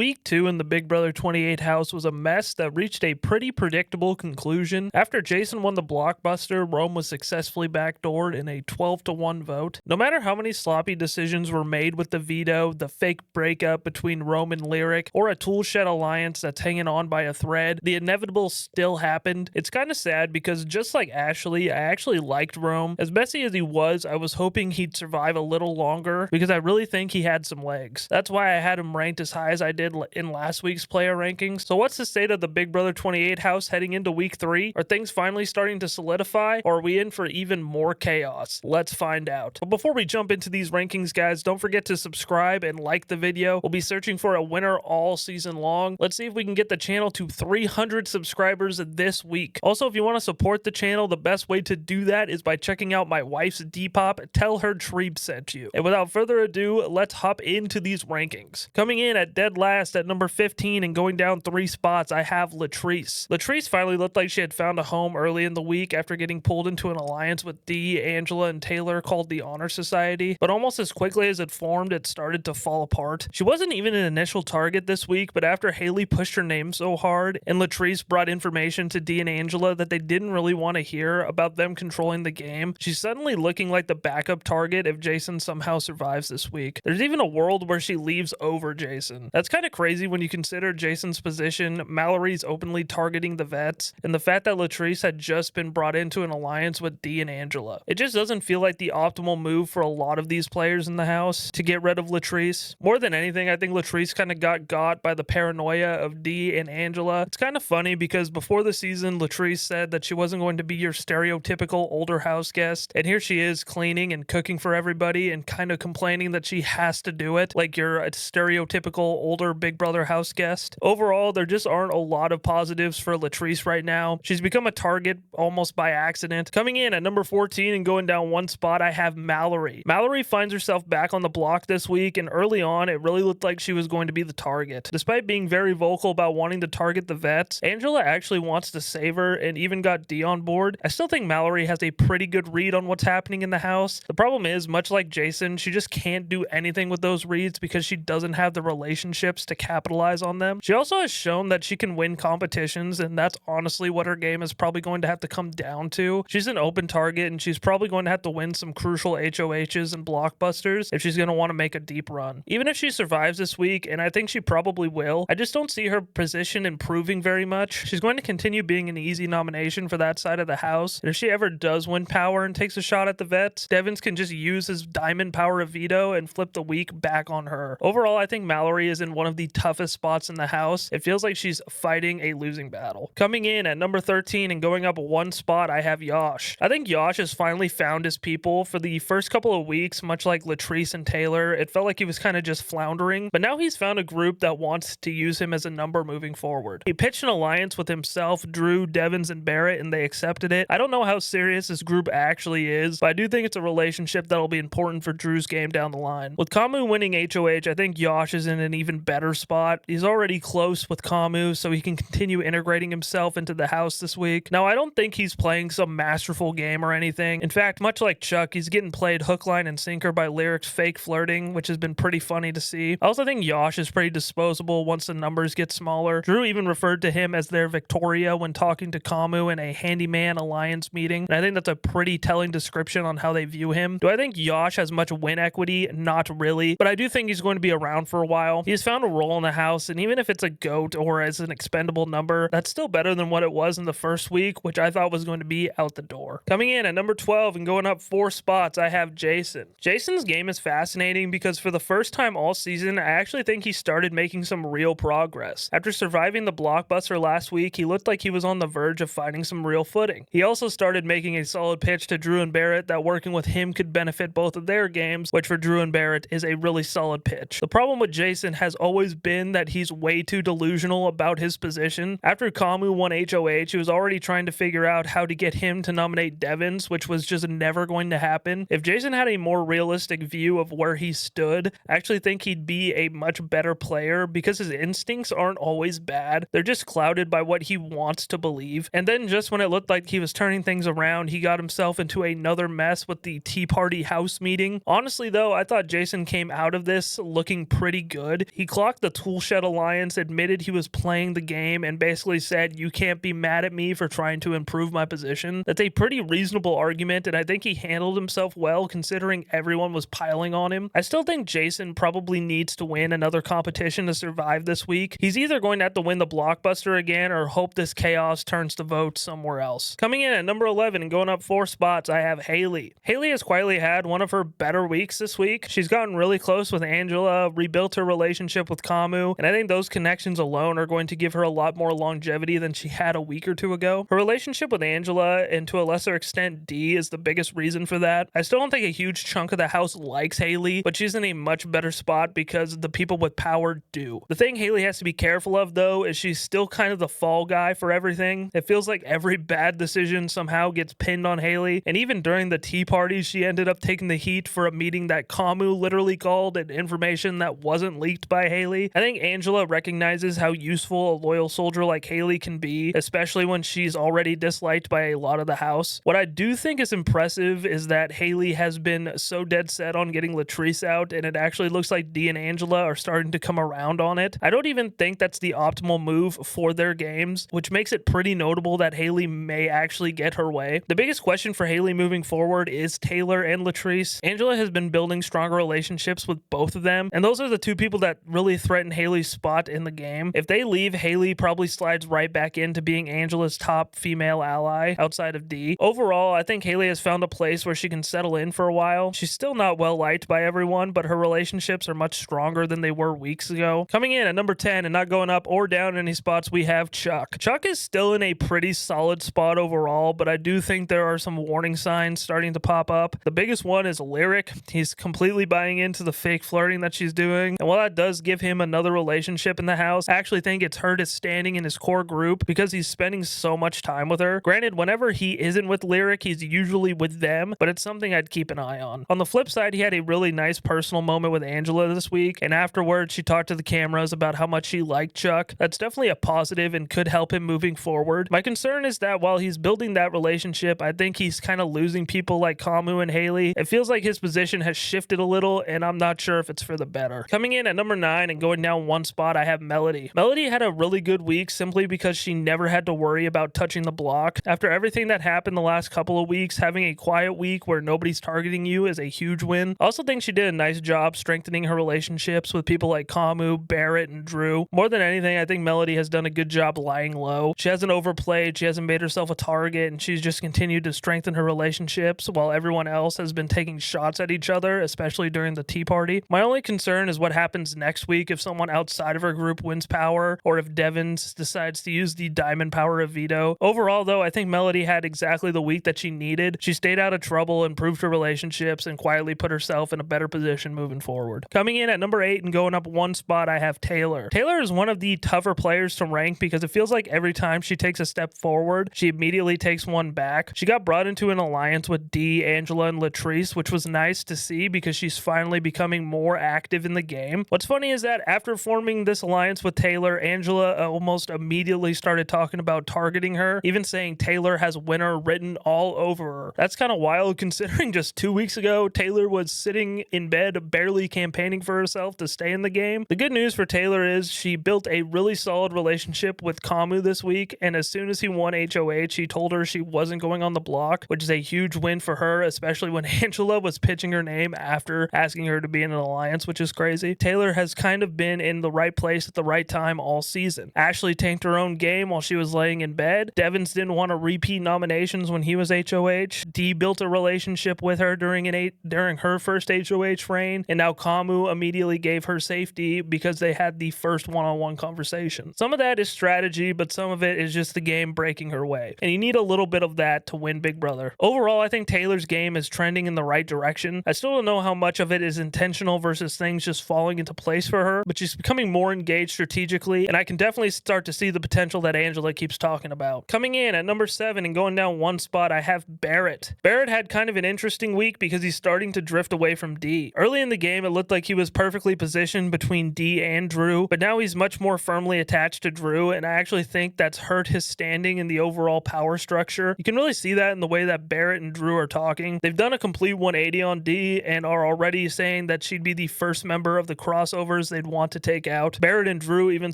Week 2 in the Big Brother 28 house was a mess that reached a pretty predictable conclusion. After Jason won the blockbuster, Rome was successfully backdoored in a 12-1 vote. No matter how many sloppy decisions were made with the veto, the fake breakup between Rome and Lyric, or a toolshed alliance that's hanging on by a thread, the inevitable still happened. It's kind of sad because just like Ashley, I actually liked Rome. As messy as he was, I was hoping he'd survive a little longer because I really think he had some legs. That's why I had him ranked as high as I did in last week's player rankings. So what's the state of the Big Brother 28 house heading into week 3? Are things finally starting to solidify, or are we in for even more chaos? Let's find out. But before we jump into these rankings, guys, don't forget to subscribe and like the video. We'll be searching for a winner all season long. Let's see if we can get the channel to 300 subscribers this week. Also, if you want to support the channel, the best way to do that is by checking out my wife's Depop. Tell her Treeb sent you. And without further ado, let's hop into these rankings. Coming in at dead last at number 15 and going down 3 spots, I have Latrice. Latrice finally looked like she had found a home early in the week after getting pulled into an alliance with Dee, Angela, and Taylor called the Honor Society. But almost as quickly as it formed, it started to fall apart. She wasn't even an initial target this week, but after Haley pushed her name so hard and Latrice brought information to Dee and Angela that they didn't really want to hear about them controlling the game, she's suddenly looking like the backup target if Jason somehow survives this week. There's even a world where she leaves over Jason. That's kind of crazy when you consider Jason's position, Mallory's openly targeting the vets, and the fact that Latrice had just been brought into an alliance with Dee and Angela. It just doesn't feel like the optimal move for a lot of these players in the house to get rid of Latrice. More than anything, I think Latrice kind of got by the paranoia of Dee and Angela. It's kind of funny because before the season, Latrice said that she wasn't going to be your stereotypical older house guest, and here she is cleaning and cooking for everybody and kind of complaining that she has to do it like you're a stereotypical older Big Brother house guest. Overall, there just aren't a lot of positives for Latrice right now. She's become a target almost by accident. Coming in at number 14 and going down 1 spot, I have Mallory. Mallory finds herself back on the block this week, and early on, it really looked like she was going to be the target. Despite being very vocal about wanting to target the vets, Angela actually wants to save her and even got Dee on board. I still think Mallory has a pretty good read on what's happening in the house. The problem is, much like Jason, she just can't do anything with those reads because she doesn't have the relationships to capitalize on them. She also has shown that she can win competitions, and that's honestly what her game is probably going to have to come down to. She's an open target, and she's probably going to have to win some crucial HOHs and blockbusters if she's going to want to make a deep run. Even if she survives this week, and I think she probably will, I just don't see her position improving very much. She's going to continue being an easy nomination for that side of the house, and if she ever does win power and takes a shot at the vets, Devens can just use his diamond power of veto and flip the week back on her. Overall, I think Mallory is in one of the toughest spots in the house. It feels like she's fighting a losing battle. Coming in at number 13 and going up 1 spot, I have Yash. I think Yash has finally found his people. For the first couple of weeks, much like Latrice and Taylor, it felt like he was kind of just floundering, but now he's found a group that wants to use him as a number moving forward. He pitched an alliance with himself, Drew, Devens, and Barrett, and they accepted it. I don't know how serious this group actually is, but I do think it's a relationship that'll be important for Drew's game down the line. With Kamu winning HOH, I think Yash is in an even better spot. He's already close with Kamu, so he can continue integrating himself into the house this week. Now, I don't think he's playing some masterful game or anything. In fact, much like Chuck, he's getting played hook, line, and sinker by Lyric's fake flirting, which has been pretty funny to see. I also think Yash is pretty disposable once the numbers get smaller. Drew even referred to him as their Victoria when talking to Kamu in a handyman alliance meeting, and I think that's a pretty telling description on how they view him. Do I think Yash has much win equity? Not really, but I do think he's going to be around for a while. He's found a role in the house, and even if it's a GOAT or as an expendable number, that's still better than what it was in the first week, which I thought was going to be out the door. Coming in at number 12 and going up 4 spots, I have Jason. Jason's game is fascinating because for the first time all season, I actually think he started making some real progress. After surviving the blockbuster last week, he looked like he was on the verge of finding some real footing. He also started making a solid pitch to Drew and Barrett that working with him could benefit both of their games, which for Drew and Barrett is a really solid pitch. The problem with Jason has always been that he's way too delusional about his position. After Kamu won HOH, he was already trying to figure out how to get him to nominate Devens, which was just never going to happen. If Jason had a more realistic view of where he stood, I actually think he'd be a much better player because his instincts aren't always bad. They're just clouded by what he wants to believe. And then just when it looked like he was turning things around, he got himself into another mess with the Tea Party house meeting. Honestly though, I thought Jason came out of this looking pretty good. He clocked Brock, the Toolshed Alliance, admitted he was playing the game and basically said, "You can't be mad at me for trying to improve my position." That's a pretty reasonable argument, and I think he handled himself well considering everyone was piling on him. I still think Jason probably needs to win another competition to survive this week. He's either going to have to win the blockbuster again or hope this chaos turns to votes somewhere else. Coming in at number 11 and going up 4 spots, I have Haley. Haley has quietly had one of her better weeks this week. She's gotten really close with Angela, rebuilt her relationship with Kamu, and I think those connections alone are going to give her a lot more longevity than she had a week or two ago. Her relationship with Angela, and to a lesser extent Dee, is the biggest reason for that. I still don't think a huge chunk of the house likes Haley, but she's in a much better spot because the people with power do. The thing Haley has to be careful of, though, is she's still kind of the fall guy for everything. It feels like every bad decision somehow gets pinned on Haley, and even during the tea party, she ended up taking the heat for a meeting that Kamu literally called and information that wasn't leaked by Haley. I think Angela recognizes how useful a loyal soldier like Haley can be, especially when she's already disliked by a lot of the house. What I do think is impressive is that Haley has been so dead set on getting Latrice out, and it actually looks like Dee and Angela are starting to come around on it. I don't even think that's the optimal move for their games, which makes it pretty notable that Haley may actually get her way. The biggest question for Haley moving forward is Taylor and Latrice. Angela has been building stronger relationships with both of them, and those are the two people that really threaten Haley's spot in the game. If they leave, Haley probably slides right back into being Angela's top female ally outside of Dee. Overall, I think Haley has found a place where she can settle in for a while. She's still not well liked by everyone, but her relationships are much stronger than they were weeks ago. Coming in at number 10 and not going up or down any spots, we have Chuck. Chuck is still in a pretty solid spot overall, but I do think there are some warning signs starting to pop up. The biggest one is Lyric. He's completely buying into the fake flirting that she's doing, and while that does give him another relationship in the house, I actually think it's hurt his standing in his core group because he's spending so much time with her. Granted, whenever he isn't with Lyric, he's usually with them, but it's something I'd keep an eye on. On the flip side, he had a really nice personal moment with Angela this week, and afterwards she talked to the cameras about how much she liked Chuck. That's definitely a positive and could help him moving forward. My concern is that while he's building that relationship, I think he's kind of losing people like Kamu and Haley. It feels like his position has shifted a little, and I'm not sure if it's for the better. Coming in at number 9 and going down 1 spot, I have Melody. Melody had a really good week simply because she never had to worry about touching the block. After everything that happened the last couple of weeks, having a quiet week where nobody's targeting you is a huge win. I also think she did a nice job strengthening her relationships with people like Kamu, Barrett, and Drew. More than anything, I think Melody has done a good job lying low. She hasn't overplayed, she hasn't made herself a target, and she's just continued to strengthen her relationships while everyone else has been taking shots at each other, especially during the tea party. My only concern is what happens next week if someone outside of her group wins power, or if Devens decides to use the diamond power of Veto. Overall, though, I think Melody had exactly the week that she needed. She stayed out of trouble, improved her relationships, and quietly put herself in a better position moving forward. Coming in at number 8 and going up 1 spot, I have Taylor. Taylor is one of the tougher players to rank because it feels like every time she takes a step forward, she immediately takes one back. She got brought into an alliance with Dee, Angela, and Latrice, which was nice to see because she's finally becoming more active in the game. What's funny is that after forming this alliance with Taylor, Angela almost immediately started talking about targeting her, even saying Taylor has winner written all over her. That's kind of wild considering just 2 weeks ago, Taylor was sitting in bed barely campaigning for herself to stay in the game. The good news for Taylor is she built a really solid relationship with Kamu this week, and as soon as he won HOH, he told her she wasn't going on the block, which is a huge win for her, especially when Angela was pitching her name after asking her to be in an alliance, which is crazy. Taylor has kind of been in the right place at the right time all season. Ashley tanked her own game while she was laying in bed. Devens didn't want to repeat nominations when he was HOH. Dee built a relationship with her during her first HOH reign, and now Kamu immediately gave her safety because they had the first one-on-one conversation. Some of that is strategy, but some of it is just the game breaking her way, and you need a little bit of that to win Big Brother. Overall, I think Taylor's game is trending in the right direction. I still don't know how much of it is intentional versus things just falling into place for her, but she's becoming more engaged strategically, and I can definitely start to see the potential that Angela keeps talking about. Coming in at number 7 and going down 1 spot, I have Barrett. Barrett had kind of an interesting week because he's starting to drift away from Dee. Early in the game, it looked like he was perfectly positioned between Dee and Drew, but now he's much more firmly attached to Drew, and I actually think that's hurt his standing in the overall power structure. You can really see that in the way that Barrett and Drew are talking. They've done a complete 180 on Dee and are already saying that she'd be the first member of the crossovers they'd want to take out. Barrett and Drew even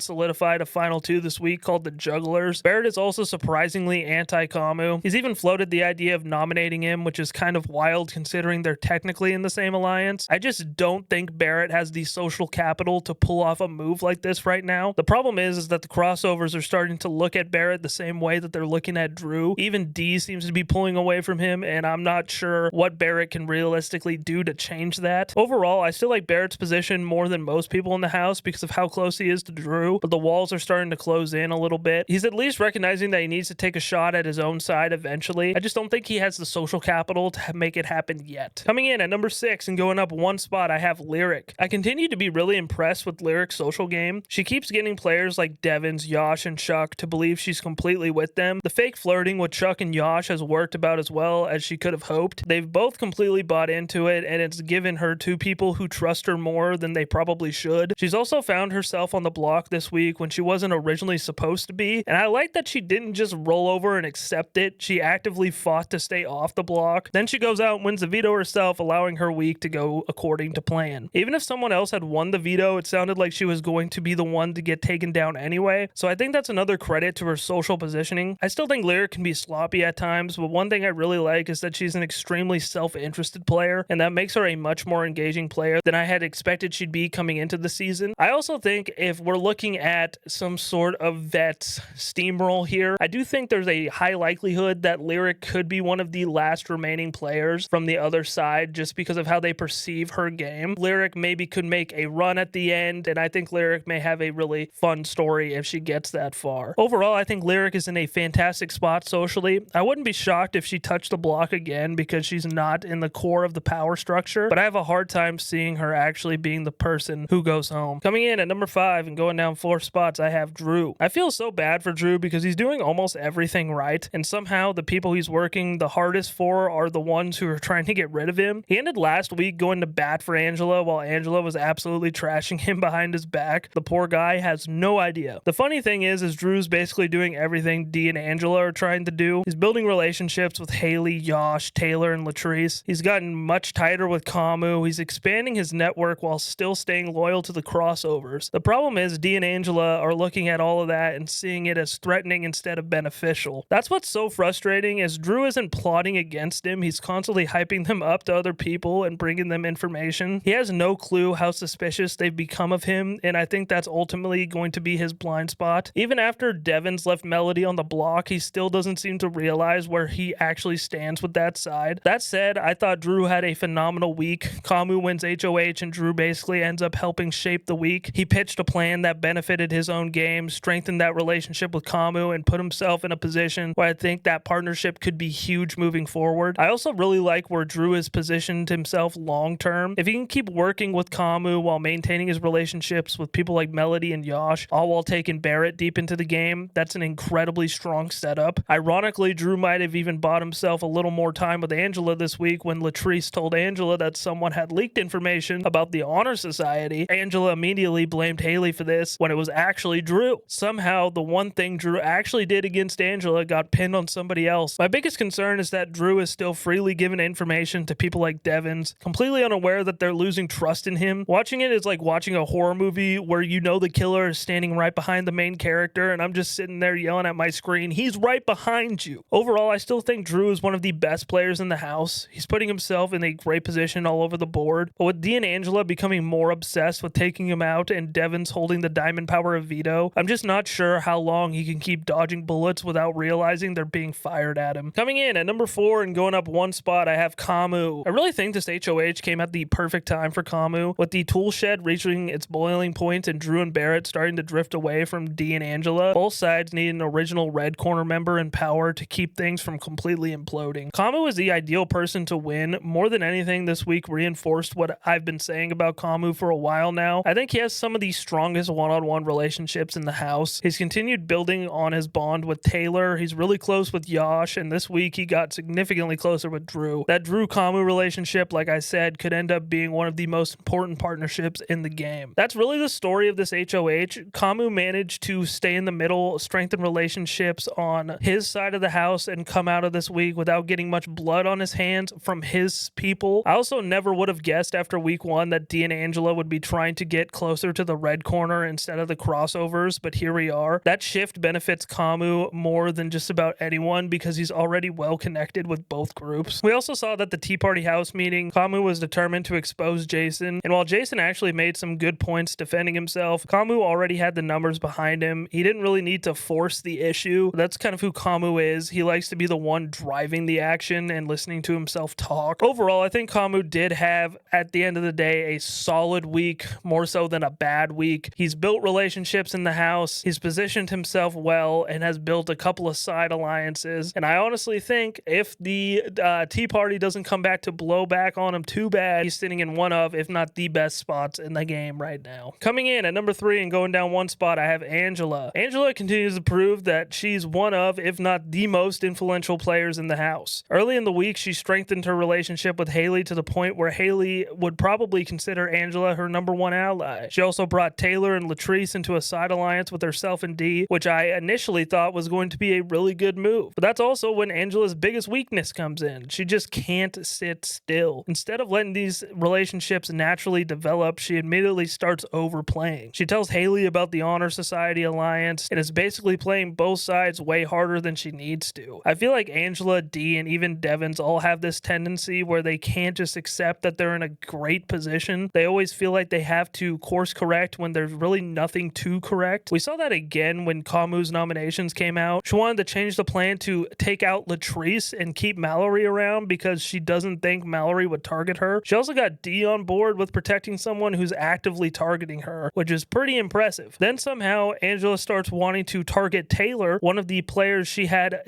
solidified a final 2 this week called the Jugglers. Barrett is also surprisingly anti-Kamu. He's even floated the idea of nominating him, which is kind of wild considering they're technically in the same alliance. I just don't think Barrett has the social capital to pull off a move like this right now. The problem is that the crossovers are starting to look at Barrett the same way that they're looking at Drew. Even Dee seems to be pulling away from him, and I'm not sure what Barrett can realistically do to change that. Overall, I still like Barrett's position more than most people in the house because of how close he is to Drew, but the walls are starting to close in a little bit. He's at least recognizing that he needs to take a shot at his own side eventually. I just don't think he has the social capital to make it happen yet. Coming in at number 6 and going up 1 spot, I have Lyric. I continue to be really impressed with Lyric's social game. She keeps getting players like Devens, Yash, and Chuck to believe she's completely with them. The fake flirting with Chuck and Yash has worked about as well as she could have hoped. They've both completely bought into it, and it's given her 2 people who trust her more than they probably should. She's also found herself on the block this week when she wasn't originally supposed to be, and I like that she didn't just roll over and accept it. She actively fought to stay off the block. Then she goes out and wins the veto herself, allowing her week to go according to plan. Even if someone else had won the veto, it sounded like she was going to be the one to get taken down anyway, so I think that's another credit to her social positioning. I still think Lyric can be sloppy at times, but one thing I really like is that she's an extremely self-interested player, and that makes her a much more engaging player than I had expected she'd be coming into the season. I also think if we're looking at some sort of vet steamroll here, I do think there's a high likelihood that Lyric could be one of the last remaining players from the other side just because of how they perceive her game. Lyric maybe could make a run at the end, and I think Lyric may have a really fun story if she gets that far. Overall, I think Lyric is in a fantastic spot socially. I wouldn't be shocked if she touched the block again because she's not in the core of the power structure, but I have a hard time seeing her actually being the person who goes home. Coming in at number 5 and going down 4 spots, I have Drew. I feel so bad for Drew because he's doing almost everything right, and somehow the people he's working the hardest for are the ones who are trying to get rid of him. He ended last week going to bat for Angela while Angela was absolutely trashing him behind his back. The poor guy has no idea. The funny thing is Drew's basically doing everything Dee and Angela are trying to do. He's building relationships with Haley, Yash, Taylor, and Latrice. He's gotten much tighter with Kamu. He's expanding his network while still staying loyal to the crossovers. The problem is Dee and Angela are looking at all of that and seeing it as threatening instead of beneficial. That's what's so frustrating is Drew isn't plotting against him. He's constantly hyping them up to other people and bringing them information. He has no clue how suspicious they've become of him, and I think that's ultimately going to be his blind spot. Even after Devens left Melody on the block, he still doesn't seem to realize where he actually stands with that side. That said, I thought Drew had a phenomenal week. Kamu wins HOH and Drew basically ends up helping shape the week. He pitched a plan that benefited his own game, strengthened that relationship with Kamu, and put himself in a position where I think that partnership could be huge moving forward. I also really like where Drew has positioned himself long term. If he can keep working with Kamu while maintaining his relationships with people like Melody and Yash, all while taking Barrett deep into the game, that's an incredibly strong setup. Ironically, Drew might have even bought himself a little more time with Angela this week when Latrice told Angela that someone had leaked information about the Honor Society. Angela immediately blamed Haley for this when it was actually Drew. Somehow, the one thing Drew actually did against Angela got pinned on somebody else. My biggest concern is that Drew is still freely giving information to people like Devens, completely unaware that they're losing trust in him. Watching it is like watching a horror movie where you know the killer is standing right behind the main character, and I'm just sitting there yelling at my screen, he's right behind you. Overall, I still think Drew is one of the best players in the house. He's putting himself in a great position all over the board, but with Dee and Angela becoming more obsessed with taking him out and Devens holding the diamond power of Veto, I'm just not sure how long he can keep dodging bullets without realizing they're being fired at him. Coming in at number 4 and going up 1 spot, I have Kamu. I really think this HOH came at the perfect time for Kamu, with the tool shed reaching its boiling point and Drew and Barrett starting to drift away from Dee and Angela. Both sides need an original red corner member in power to keep things from completely imploding. Kamu is the ideal person to win. More than anything, this week reinforced what I've been saying about Kamu for a while now. I think he has some of the strongest one-on-one relationships in the house. He's continued building on his bond with Taylor. He's really close with Yash, and this week he got significantly closer with Drew. That Drew-Kamu relationship, like I said, could end up being one of the most important partnerships in the game. That's really the story of this HOH. Kamu managed to stay in the middle, strengthen relationships on his side of the house, and come out of this week without getting much blood on his hands from his people. I also never would have guessed after week 1 that Dee and Angela would be trying trying to get closer to the red corner instead of the crossovers, but here we are. That shift benefits Kamu more than just about anyone because he's already well connected with both groups. We also saw that the Tea Party House meeting, Kamu was determined to expose Jason, and while Jason actually made some good points defending himself, Kamu already had the numbers behind him. He didn't really need to force the issue. That's kind of who Kamu is. He likes to be the one driving the action and listening to himself talk. Overall, I think Kamu did have, at the end of the day, a solid week, more so than a bad week. He's built relationships in the house, he's positioned himself well, and has built a couple of side alliances. And I honestly think if the Tea Party doesn't come back to blow back on him too bad, he's sitting in one of, if not the best spots in the game right now. Coming in at number 3 and going down one spot, I have Angela. Angela continues to prove that she's one of, if not the most influential players in the house. Early in the week, she strengthened her relationship with Haley to the point where Haley would probably consider Angela her number 1 ally. She also brought Taylor and Latrice into a side alliance with herself and Dee, which I initially thought was going to be a really good move. But that's also when Angela's biggest weakness comes in. She just can't sit still. Instead of letting these relationships naturally develop, she immediately starts overplaying. She tells Haley about the Honor Society alliance and is basically playing both sides way harder than she needs to. I feel like Angela, Dee, and even Devens all have this tendency where they can't just accept that they're in a great position. They always feel like they have to course correct when there's really nothing to correct. We saw that again when Kamu's nominations came out. She wanted to change the plan to take out Latrice and keep Mallory around because she doesn't think Mallory would target her. She also got Dee on board with protecting someone who's actively targeting her, which is pretty impressive. Then somehow Angela starts wanting to target Taylor, one of the players she had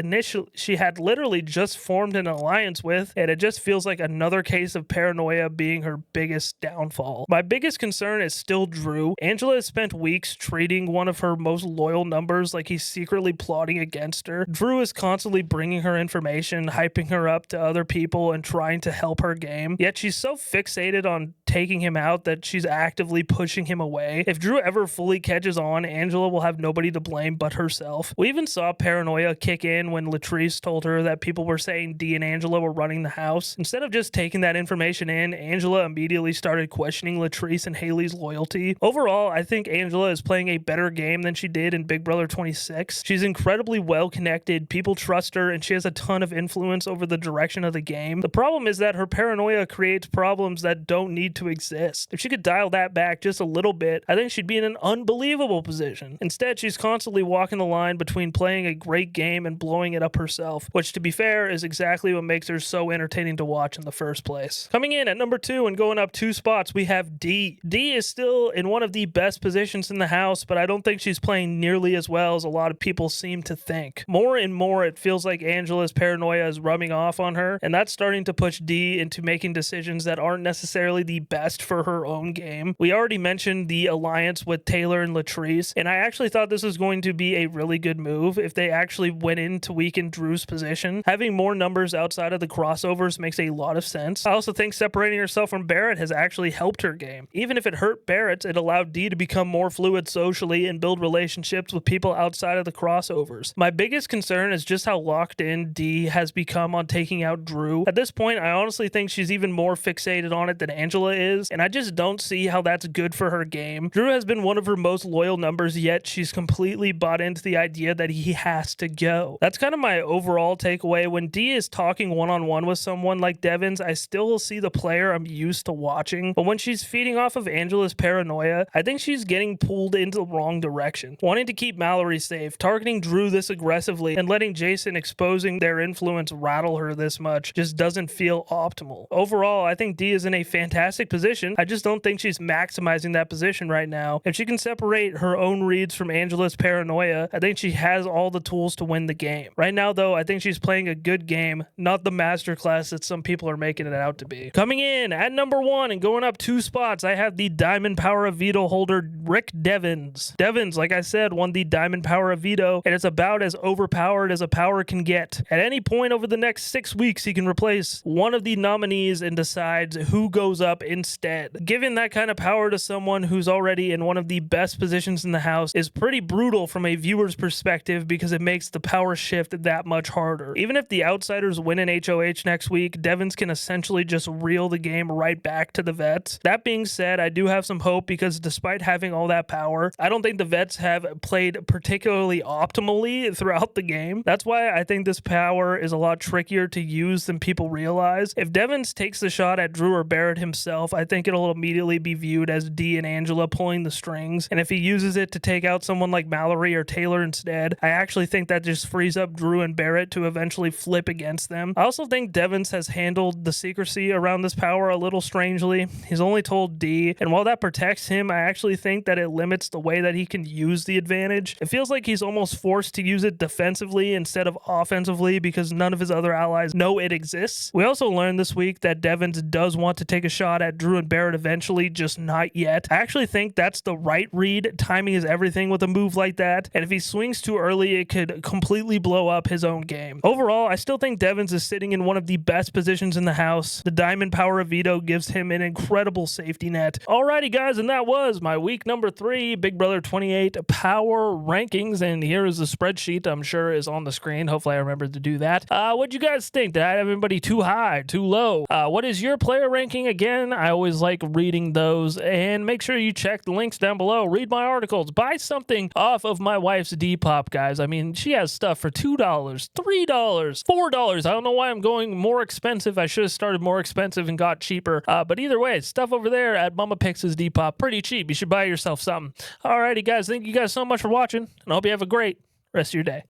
literally just formed an alliance with, and it just feels like another case of paranoia being her biggest downfall. My biggest concern is still Drew. Angela has spent weeks treating one of her most loyal numbers like he's secretly plotting against her. Drew is constantly bringing her information, hyping her up to other people, and trying to help her game, yet she's so fixated on taking him out that she's actively pushing him away. If Drew ever fully catches on, Angela will have nobody to blame but herself. We even saw paranoia kick in when Latrice told her that people were saying Dee and Angela were running the house. Instead of just taking that information in, Angela immediately started questioning Latrice and Haley's loyalty. Overall, I think Angela is playing a better game than she did in Big Brother 26. She's incredibly well connected, people trust her, and she has a ton of influence over the direction of the game. The problem is that her paranoia creates problems that don't need to exist. If she could dial that back just a little bit, I think she'd be in an unbelievable position. Instead, she's constantly walking the line between playing a great game and blowing it up herself, which, to be fair, is exactly what makes her so entertaining to watch in the first place. Coming in at number 2 and going up 2 spots, we have Dee. Dee is still in one of the best positions in the house, but I don't think she's playing nearly as well as a lot of people seem to think. More and more, it feels like Angela's paranoia is rubbing off on her, and that's starting to push Dee into making decisions that aren't necessarily the best for her own game. We already mentioned the alliance with Taylor and Latrice, and I actually thought this was going to be a really good move if they actually went in to weaken Drew's position. Having more numbers outside of the crossovers makes a lot of sense. I also think separating herself from Barrett has actually helped her game. Even if it hurt Barrett, it allowed Dee to become more fluid socially and build relationships with people outside of the crossovers. My biggest concern is just how locked in Dee has become on taking out Drew. At this point, I honestly think she's even more fixated on it than Angela is, and I just don't see how that's good for her game. Drew has been one of her most loyal numbers, yet she's completely bought into the idea that he has to go. That's kind of my overall takeaway. When Dee is talking one-on-one with someone like Devens, I still see the player I'm used to watching, but when she's feeding off of Angela's paranoia, I think she's getting pulled into the wrong direction. Wanting to keep Mallory safe, targeting Drew this aggressively, and letting Jason exposing their influence rattle her this much just doesn't feel optimal. Overall, I think Dee is in a fantastic position. I just don't think she's maximizing that position right now. If she can separate her own reads from Angela's paranoia, I think she has all the tools to win the game. Right now, though, I think she's playing a good game, not the masterclass that some people are making it out to be. Coming in at number 1 and going up 2 spots, I have the Diamond Power of Veto holder, Rick Devens. Devens, like I said, won the Diamond Power of Veto, and it's about as overpowered as a power can get. At any point over the next 6 weeks, he can replace one of the nominees and decides who goes up instead. Giving that kind of power to someone who's already in one of the best positions in the house is pretty brutal from a viewer's perspective because it makes the power shift that much harder. Even if the outsiders win an HOH next week, Devens can essentially just reel the game right back to the vets. That being said, I do have some hope because despite having all that power, I don't think the vets have played particularly optimally throughout the game. That's why I think this power is a lot trickier to use than people realize. If Devens takes the shot at Drew or Barrett himself, I think it'll immediately be viewed as Dee and Angela pulling the strings. And if he uses it to take out someone like Mallory or Taylor instead, I actually think that just frees up Drew and Barrett to eventually flip against them. I also think Devens has handled the secrecy around this power a little strangely. He's only told Dee, and while that protects him, I actually think that it limits the way that he can use the advantage. It feels like he's almost forced to use it defensively instead of offensively because none of his other allies know it exists. We also learned this week that Devens does want to take a shot at Drew and Barrett eventually, just not yet. I actually think that's the right read. Timing is everything with a move like that, and if he swings too early, it could completely blow up his own game. Overall, I still think Devens is sitting in one of the best positions in the house. The diamond power of Veto gives him an incredible safety net. Alrighty guys, and that was my week number 3 Big Brother 28 power rankings, and here is the spreadsheet. I'm sure is on the screen. Hopefully I remembered to do that. What'd you guys think? Did I have everybody too high, too low? What is your player ranking? Again, I always like reading those, and make sure you check the links down below. Read my articles. Buy something off of my wife's Depop, guys. I mean, she has stuff for $2, $3, $4. I don't know why I'm going more expensive. I should have started more expensive and got cheaper. But either way, stuff over there at Mama Pix's Depop, pretty cheap. You should buy yourself something. Alrighty, guys. Thank you guys so much for watching, and I hope you have a great rest of your day.